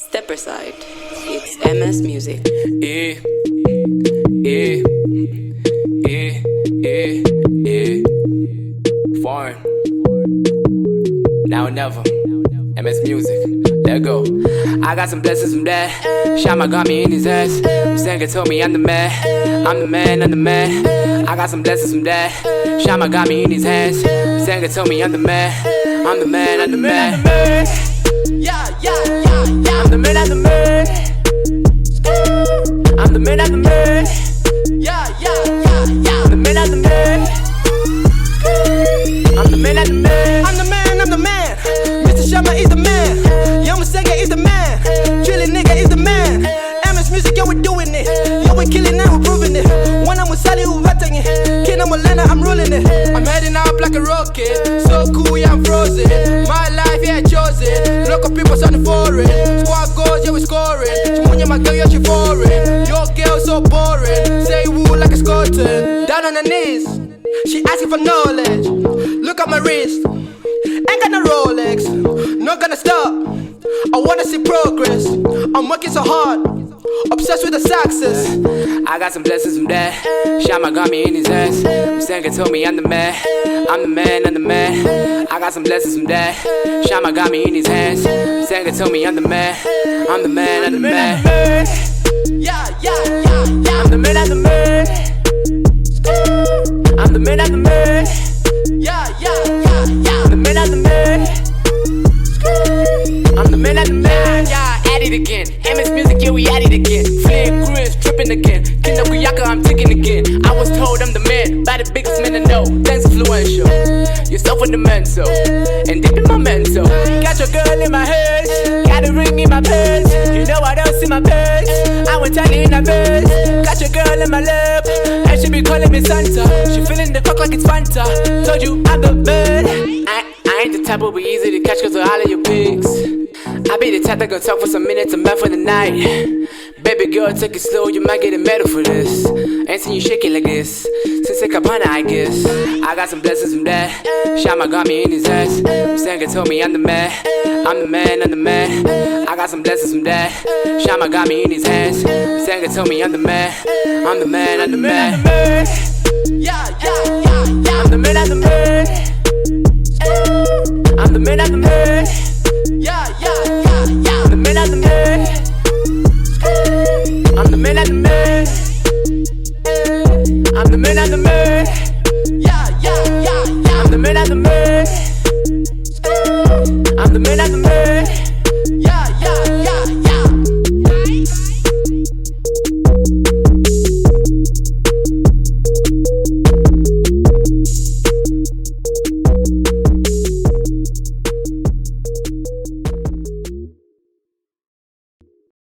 Step aside. It's MS Music. Yeah, yeah, yeah, yeah, yeah. Foreign. Now or never. MS Music. Let go. I got some blessings from that. Shama got me in his ass. Sanga told me I'm the man. I'm the man, I'm the man. I got some blessings from that. Shama got me in his hands. Sanga told me I'm the man. I'm the man, I'm the man. Yeah, yeah, yeah, yeah. I'm the man, I'm the man. I'm the man, I'm the man. Yeah, yeah, yeah, yeah. I'm the man, I'm the man. I'm the man, I'm the man. I'm the man, I'm the man. Mr. Shama is the man. Young Masega is the man. Drilling nigga is the man. MS Music, yo, we're doing it. Yo, we're killing it, we're proving it. When I'm with Sally, who ratting it. Kid, I'm with Lena, I'm rolling it. I'm heading up like a rocket. So cool, yeah, I'm frozen. My life, yeah, I chose it. Local people sounding foreign. Squad goals, yeah, we're scoring. Chimunya, my girl, yeah, she foreign. Your girl so boring. Say woo like a Scotsman. Down on her knees. She asking for knowledge. Look at my wrist. Ain't got no Rolex. Not gonna stop. I wanna see progress. I'm working so hard. Obsessed with the success. I got some blessings from that. Shama got me in his ass. Sanga told me I'm the man. I'm the man, I'm the man. I got some blessings from that. Shama got me in his hands. Sanga told me I'm the man. I'm the man, I'm the man. Yeah, yeah, yeah, yeah. I'm the man, I'm the man. I'm the man, I'm the man. Yeah, yeah, yeah, yeah. I'm the man, I'm the man. I'm the man, I'm the man. Yeah, at it again. MS Music, yeah, we at it again. Flip, Chris, tripping again. Kinder Kuyaka, I'm ticking again. I was told I'm the man, by the biggest man I know. Thanks, InfluenShow. You're so fundamental, and deep in my mental. Got your girl in my head, got a ring in my pants. You know I don't see my pants. I went tiny in her bed. Got your girl in my lap, and she be calling me Santa. She feeling the cock like it's Fanta. Told you I'm the man. I ain't the type will be easy to catch cause of all of your pics. I be the type that gon' talk for some minutes and back for the night. Baby girl, take it slow, you might get a medal for this. Ain't seen you shake it like this since Cabana, I guess. I got some blessings from that. Shama got me in his ass. Sanga told me I'm the man. I'm the man, I'm the man. I got some blessings from that. Shama got me in his hands. Sanga told me I'm the man. I'm the man, I'm the man. Yeah, yeah, yeah, yeah. I'm the man, I'm the man. I'm the man, I'm the man.